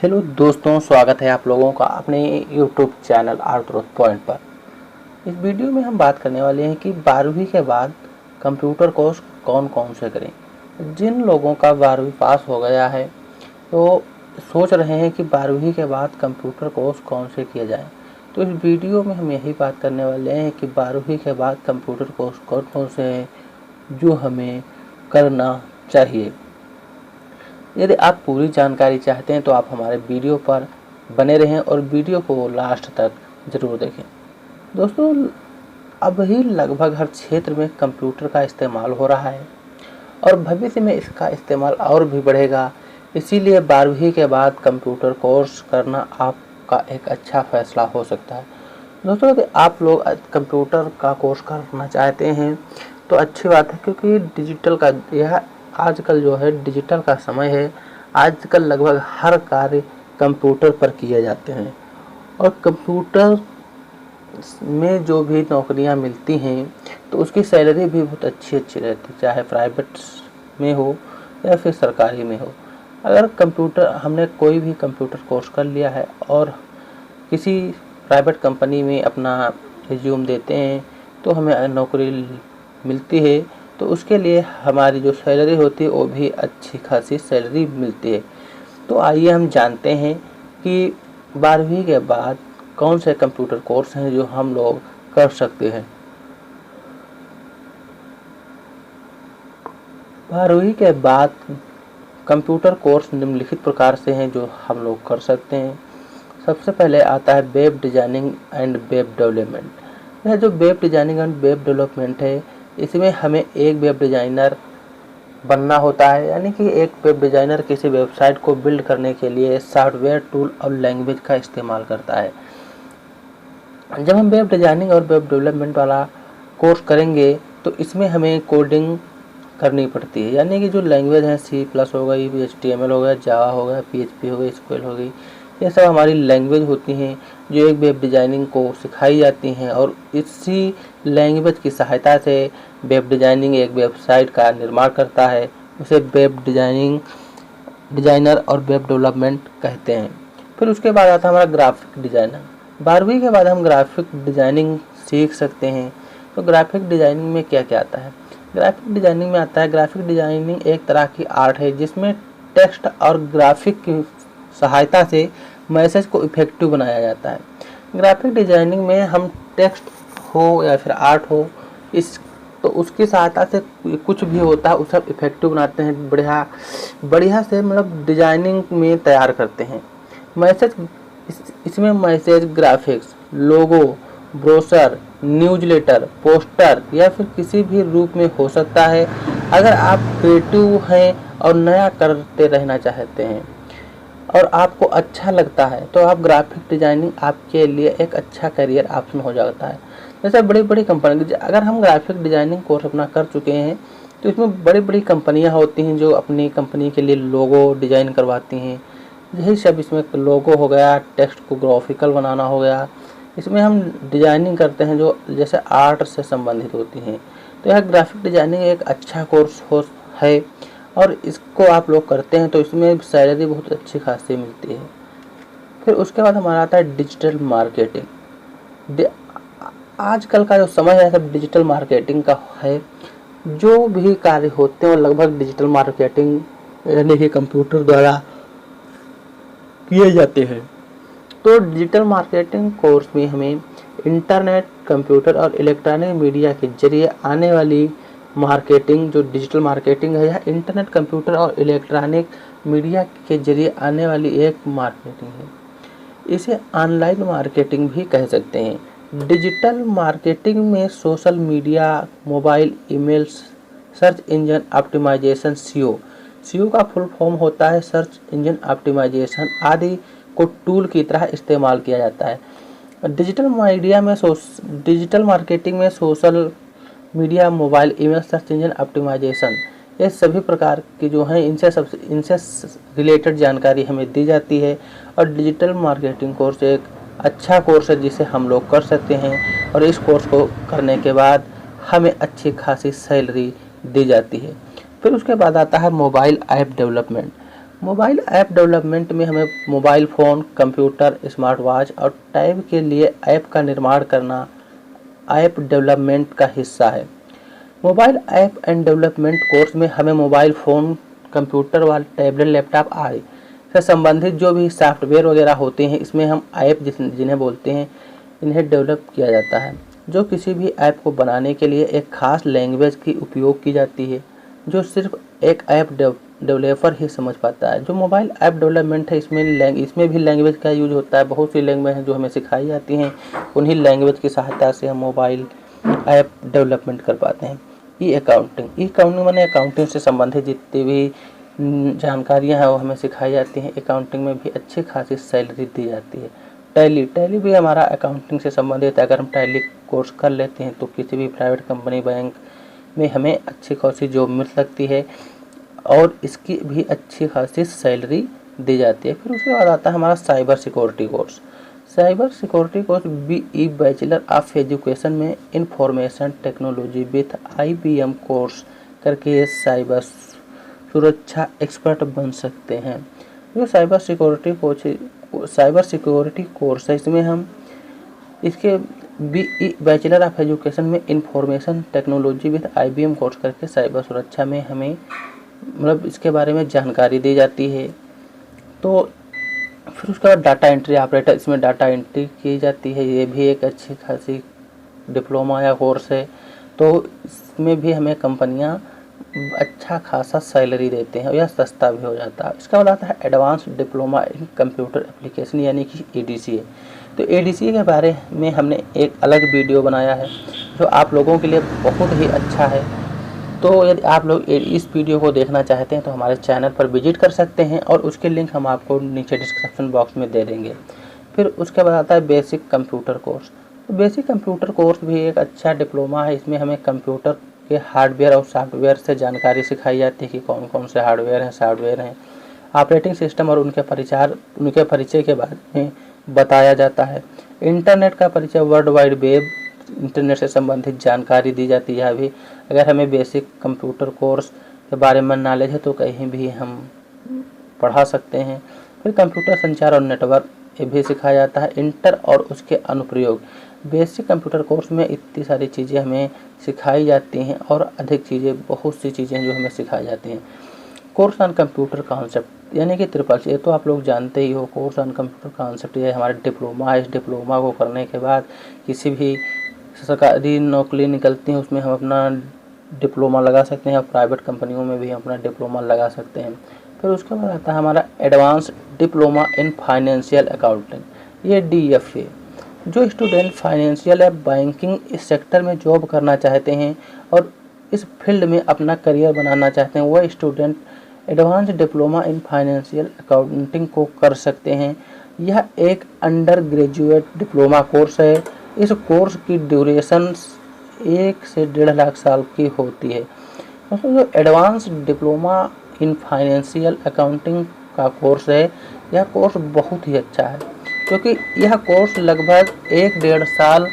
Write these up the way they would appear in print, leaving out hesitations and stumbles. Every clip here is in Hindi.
हेलो दोस्तों, स्वागत है आप लोगों का अपने YouTube channel art growth point पर। इस वीडियो में हम बात करने वाले हैं कि 12वीं के बाद कंप्यूटर कोर्स कौन कौन से करें। जिन लोगों का 12वीं पास हो गया है तो सोच रहे हैं कि 12वीं के बाद कंप्यूटर कोर्स कौन से किया जाए, तो इस वीडियो में हम यही बात करने वाले हैं कि 12वीं के बाद कंप्यूटर कोर्स कौन कौन से हैं जो हमें करना चाहिए। यदि आप पूरी जानकारी चाहते हैं तो आप हमारे वीडियो पर बने रहें और वीडियो को लास्ट तक ज़रूर देखें। दोस्तों, अब ही लगभग हर क्षेत्र में कंप्यूटर का इस्तेमाल हो रहा है और भविष्य में इसका इस्तेमाल और भी बढ़ेगा। इसीलिए 12वीं के बाद कंप्यूटर कोर्स करना आपका एक अच्छा फैसला हो सकता है। दोस्तों, यदि आप लोग कंप्यूटर का कोर्स करना चाहते हैं तो अच्छी बात है, क्योंकि डिजिटल का यह आजकल जो है डिजिटल का समय है। आजकल लगभग हर कार्य कंप्यूटर पर किए जाते हैं और कंप्यूटर में जो भी नौकरियां मिलती हैं तो उसकी सैलरी भी बहुत अच्छी रहती है, चाहे प्राइवेट में हो या फिर सरकारी में हो। अगर हमने कोई भी कंप्यूटर कोर्स कर लिया है और किसी प्राइवेट कंपनी में अपना रिज्यूम देते हैं तो हमें नौकरी मिलती है, तो उसके लिए हमारी जो सैलरी होती है वो भी अच्छी खासी सैलरी मिलती है। तो आइए हम जानते हैं कि 12वीं के बाद कौन से कंप्यूटर कोर्स हैं जो हम लोग कर सकते हैं। 12वीं के बाद कंप्यूटर कोर्स निम्नलिखित प्रकार से हैं जो हम लोग कर सकते हैं। सबसे पहले आता है web designing and web development. यह जो web designing and web development है, इसमें हमें एक वेब डिज़ाइनर बनना होता है, यानी कि एक वेब डिज़ाइनर किसी वेबसाइट को बिल्ड करने के लिए सॉफ्टवेयर, टूल और लैंग्वेज का इस्तेमाल करता है। जब हम वेब डिज़ाइनिंग और वेब डेवलपमेंट वाला कोर्स करेंगे तो इसमें हमें कोडिंग करनी पड़ती है, यानी कि जो लैंग्वेज है C+ हो गई, HTML हो गया, जावा हो गया, PHP हो गई, SQL हो गई, ये सब हमारी लैंग्वेज होती हैं जो एक वेब डिज़ाइनिंग को सिखाई जाती हैं और इसी लैंग्वेज की सहायता से वेब डिज़ाइनिंग एक वेबसाइट का निर्माण करता है। उसे वेब डिज़ाइनर और वेब डेवलपमेंट कहते हैं। फिर उसके बाद आता है हमारा ग्राफिक डिज़ाइनर। 12वीं के बाद हम ग्राफिक डिज़ाइनिंग सीख सकते हैं। तो ग्राफिक डिज़ाइनिंग में क्या क्या आता है? ग्राफिक डिज़ाइनिंग में आता है, ग्राफिक डिज़ाइनिंग एक तरह की आर्ट है जिसमें टेक्स्ट और ग्राफिक की सहायता से मैसेज को इफेक्टिव बनाया जाता है। ग्राफिक डिज़ाइनिंग में हम टेक्स्ट हो या फिर आर्ट हो, तो उसकी सहायता से कुछ भी होता है उसे सब इफेक्टिव बनाते हैं, बढ़िया से, मतलब डिजाइनिंग में तैयार करते हैं। मैसेज इसमें मैसेज ग्राफिक्स, लोगो, ब्रोशर, न्यूज़लेटर, पोस्टर या फिर किसी भी रूप में हो सकता है। अगर आप क्रिएटिव हैं और नया करते रहना चाहते हैं और आपको अच्छा लगता है तो आप ग्राफिक डिज़ाइनिंग आपके लिए एक अच्छा करियर ऑप्शन हो जाता है। जैसे बड़ी बड़ी कंपनी, अगर हम ग्राफिक डिज़ाइनिंग कोर्स अपना कर चुके हैं तो इसमें बड़ी बड़ी कंपनियां होती हैं जो अपनी कंपनी के लिए लोगो डिज़ाइन करवाती हैं। यही सब इसमें लोगो हो गया, टेक्स्ट को ग्राफिकल बनाना हो गया, इसमें हम डिज़ाइनिंग करते हैं जो जैसे आर्ट से संबंधित होती हैं। तो यह ग्राफिक डिज़ाइनिंग एक अच्छा कोर्स है और इसको आप लोग करते हैं तो इसमें सैलरी बहुत अच्छी खासी मिलती है। फिर उसके बाद हमारा आता है डिजिटल मार्केटिंग। आजकल का जो समय है सब डिजिटल मार्केटिंग का है। जो भी कार्य होते हैं वो लगभग डिजिटल मार्केटिंग यानी कि कंप्यूटर द्वारा किए जाते हैं। तो डिजिटल मार्केटिंग कोर्स में हमें इंटरनेट, कंप्यूटर और इलेक्ट्रॉनिक मीडिया के जरिए आने वाली मार्केटिंग, जो डिजिटल मार्केटिंग है, यह इंटरनेट, कंप्यूटर और इलेक्ट्रॉनिक मीडिया के जरिए आने वाली एक मार्केटिंग है। इसे ऑनलाइन मार्केटिंग भी कह सकते हैं। डिजिटल मार्केटिंग में social media, mobile, email, search engine optimization, SEO का फुल फॉर्म होता है सर्च इंजन ऑप्टिमाइजेशन आदि को टूल की तरह इस्तेमाल किया जाता है। डिजिटल मार्केटिंग में social media, mobile, email, search engine optimization, ये सभी प्रकार की जो हैं इनसे रिलेटेड जानकारी हमें दी जाती है। और डिजिटल मार्केटिंग कोर्स एक अच्छा कोर्स है जिसे हम लोग कर सकते हैं और इस कोर्स को करने के बाद हमें अच्छी खासी सैलरी दी जाती है। फिर उसके बाद आता है mobile app development. Mobile app development में हमें mobile phone, computer, smart watch और टैब के लिए ऐप का निर्माण करना ऐप डेवलपमेंट का हिस्सा है। Mobile app and development course में हमें मोबाइल फ़ोन, कंप्यूटर व टैबलेट, लैपटॉप आदि से संबंधित जो भी सॉफ्टवेयर वगैरह होते हैं, इसमें हम ऐप जिन्हें बोलते हैं, इन्हें डेवलप किया जाता है। जो किसी भी ऐप को बनाने के लिए एक खास लैंग्वेज की उपयोग की जाती है, जो सिर्फ एक ऐप डेवलपर ही समझ पाता है। जो मोबाइल ऐप डेवलपमेंट है, इसमें भी लैंग्वेज का यूज होता है। बहुत सी लैंग्वेज हैं जो हमें सिखाई जाती हैं, उन्हीं लैंग्वेज की सहायता से हम मोबाइल ऐप डेवलपमेंट कर पाते हैं। ई अकाउंटिंग माने अकाउंटिंग से संबंधित जितनी भी जानकारियाँ हैं वो हमें सिखाई जाती हैं। अकाउंटिंग में भी अच्छी खासी सैलरी दी जाती है। टैली भी हमारा अकाउंटिंग से संबंधित है। अगर हम टैली कोर्स कर लेते हैं तो किसी भी प्राइवेट कंपनी, बैंक में हमें अच्छी खासी जॉब मिल सकती है और इसकी भी अच्छी खासी सैलरी दी जाती है। फिर उसके बाद आता है हमारा cyber security course. Cyber security course BE bachelor of education में information technology with IBM course करके साइबर सुरक्षा एक्सपर्ट बन सकते हैं। जो साइबर सिक्योरिटी कोर्स है, इसमें हम इसके BE बैचलर ऑफ एजुकेशन में information technology with IBM course करके साइबर सुरक्षा में हमें इसके बारे में जानकारी दी जाती है। तो फिर उसके बाद डाटा एंट्री ऑपरेटर, इसमें डाटा एंट्री की जाती है। ये भी एक अच्छी खासी डिप्लोमा या कोर्स है। तो इसमें भी हमें कंपनियां अच्छा खासा सैलरी देते हैं और यह सस्ता भी हो जाता है। इसका बाद आता है advance diploma in computer application यानी कि ADCA। तो ADCA के बारे में हमने एक अलग वीडियो बनाया है जो आप लोगों के लिए बहुत ही अच्छा है। तो यदि आप लोग इस वीडियो को देखना चाहते हैं तो हमारे चैनल पर विजिट कर सकते हैं और उसके लिंक हम आपको नीचे डिस्क्रिप्शन बॉक्स में दे देंगे। फिर उसके बाद आता है बेसिक कंप्यूटर कोर्स। तो बेसिक कंप्यूटर कोर्स भी एक अच्छा डिप्लोमा है। इसमें हमें कंप्यूटर के हार्डवेयर और सॉफ्टवेयर से जानकारी सिखाई जाती है कि कौन कौन से हार्डवेयर हैं, सॉफ्टवेयर हैं, ऑपरेटिंग सिस्टम और उनके परिचय के बारे में बताया जाता है। इंटरनेट का परिचय, वर्ल्ड वाइड वेब, इंटरनेट से संबंधित जानकारी दी जाती है। अभी अगर हमें बेसिक कंप्यूटर कोर्स के बारे में नॉलेज है तो कहीं भी हम पढ़ा सकते हैं। फिर कंप्यूटर संचार और नेटवर्क ये भी सिखाया जाता है। इंटर और उसके अनुप्रयोग, बेसिक कंप्यूटर कोर्स में इतनी सारी चीज़ें हमें सिखाई जाती हैं और अधिक चीज़ें, बहुत सी चीज़ें जो हमें सिखाई जाती हैं। कोर्स ऑन कंप्यूटर कॉन्सेप्ट यानी कि ट्रिपल, ये तो आप लोग जानते ही हो। कोर्स ऑन कंप्यूटर कॉन्सेप्ट ये हमारा डिप्लोमा है। इस डिप्लोमा को करने के बाद किसी भी सरकारी नौकरी निकलती है उसमें हम अपना डिप्लोमा लगा सकते हैं और प्राइवेट कंपनियों में भी अपना डिप्लोमा लगा सकते हैं। फिर उसके बाद आता है हमारा advance diploma in financial accounting, ये DFA। जो स्टूडेंट फाइनेंशियल या बैंकिंग इस सेक्टर में जॉब करना चाहते हैं और इस फील्ड में अपना करियर बनाना चाहते हैं, वह student advance diploma in financial accounting को कर सकते हैं। यह एक अंडर ग्रेजुएट डिप्लोमा कोर्स है। इस कोर्स की ड्यूरेशन 1 से 1.5 लाख साल की होती है। जो advance diploma in financial accounting का कोर्स है, यह कोर्स बहुत ही अच्छा है क्योंकि यह कोर्स लगभग 1.5 साल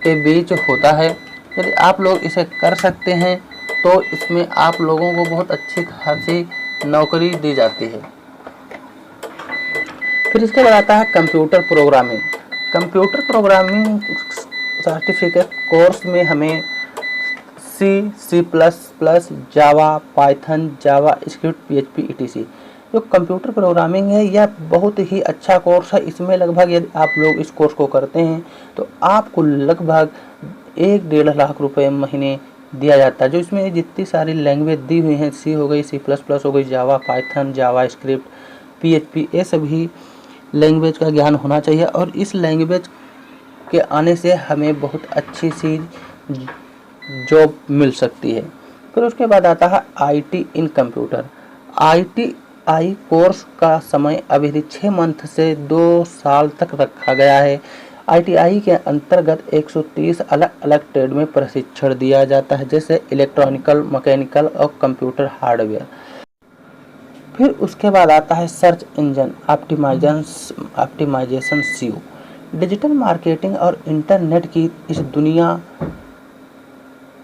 के बीच होता है। यदि आप लोग इसे कर सकते हैं तो इसमें आप लोगों को बहुत अच्छी खासी नौकरी दी जाती है। फिर इसके बाद आता है computer programming. Computer programming certificate course में हमें C++, जावा, पाइथन, जावा स्क्रिप्ट, PHP etc। जो कंप्यूटर प्रोग्रामिंग है यह बहुत ही अच्छा कोर्स है। इसमें लगभग यदि आप लोग इस कोर्स को करते हैं तो आपको लगभग 1.5 लाख रुपए महीने दिया जाता है। जो इसमें जितनी सारी लैंग्वेज दी हुई हैं, C हो गई, C++ हो गई, जावा, पाइथन, जावा स्क्रिप्ट, PHP, ये सभी लैंग्वेज का ज्ञान होना चाहिए और इस लैंग्वेज के आने से हमें बहुत अच्छी सी जॉब मिल सकती है। फिर उसके बाद आता है IT in computer. ITI course का समय अवधि 6 मंथ से 2 साल तक रखा गया है। ITI के अंतर्गत 130 अलग अलग ट्रेड में प्रशिक्षण दिया जाता है, जैसे इलेक्ट्रॉनिकल, मैकेनिकल और कंप्यूटर हार्डवेयर। फिर उसके बाद आता है search engine optimization SEO। Digital marketing और इंटरनेट की इस दुनिया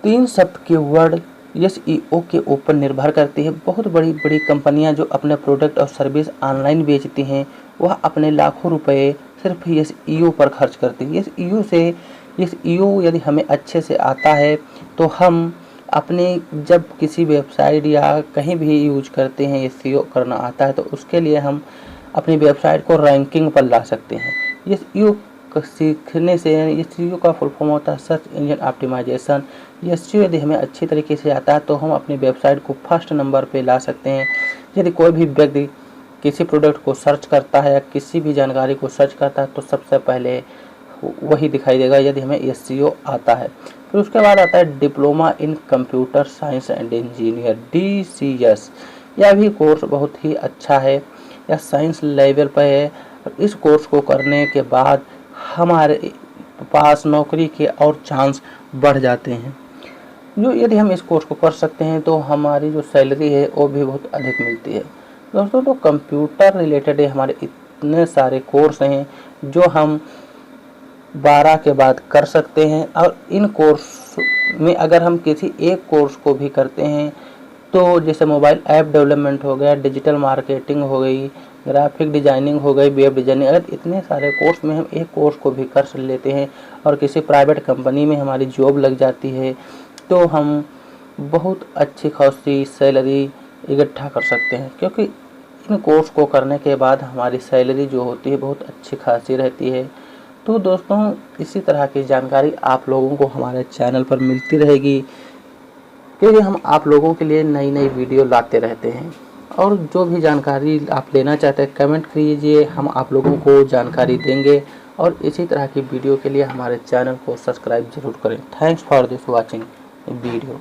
3 शब्द के वर्ड एसईओ के ऊपर निर्भर करती है। बहुत बड़ी बड़ी कंपनियां जो अपने प्रोडक्ट और सर्विस ऑनलाइन बेचती हैं, वह अपने लाखों रुपए सिर्फ एसईओ पर खर्च करती है। एसईओ यदि हमें अच्छे से आता है तो हम अपने जब किसी वेबसाइट या कहीं भी यूज करते हैं, एसईओ करना आता है, तो उसके लिए हम अपनी वेबसाइट को रैंकिंग पर ला सकते हैं। एसईओ सीखने से, एसईओ का फुल फॉर्म होता है सर्च इंजन ऑप्टिमाइजेशन। एसईओ यदि हमें अच्छी तरीके से आता है तो हम अपनी वेबसाइट को फर्स्ट नंबर पे ला सकते हैं। यदि कोई भी व्यक्ति किसी प्रोडक्ट को सर्च करता है या किसी भी जानकारी को सर्च करता है तो सबसे पहले वही दिखाई देगा यदि हमें एसईओ आता है। फिर उसके बाद आता है diploma in computer science and engineer, DCS। यह भी कोर्स बहुत ही अच्छा है, यह साइंस लेवल पर है और इस कोर्स को करने के बाद हमारे पास नौकरी के और चांस बढ़ जाते हैं। जो यदि हम इस कोर्स को कर सकते हैं तो हमारी जो सैलरी है वो भी बहुत अधिक मिलती है। दोस्तों, तो कंप्यूटर रिलेटेड हमारे इतने सारे कोर्स हैं जो हम 12 के बाद कर सकते हैं, और इन कोर्स में अगर हम किसी एक कोर्स को भी करते हैं तो जैसे मोबाइल ऐप डेवलपमेंट हो गया, डिजिटल मार्केटिंग हो गई, ग्राफिक डिजाइनिंग हो गई, वेब डिजाइनिंग, अगर इतने सारे कोर्स में हम एक कोर्स को भी कर लेते हैं और किसी प्राइवेट कंपनी में हमारी जॉब लग जाती है तो हम बहुत अच्छी खासी सैलरी इकट्ठा कर सकते हैं, क्योंकि इन कोर्स को करने के बाद हमारी सैलरी जो होती है बहुत अच्छी खासी रहती है। तो दोस्तों, इसी तरह की जानकारी आप लोगों को हमारे चैनल पर मिलती रहेगी, क्योंकि हम आप लोगों के लिए नई नई वीडियो लाते रहते हैं। और जो भी जानकारी आप लेना चाहते हैं कमेंट कीजिए, हम आप लोगों को जानकारी देंगे। और इसी तरह की वीडियो के लिए हमारे चैनल को सब्सक्राइब जरूर करें। Thanks for this watching video.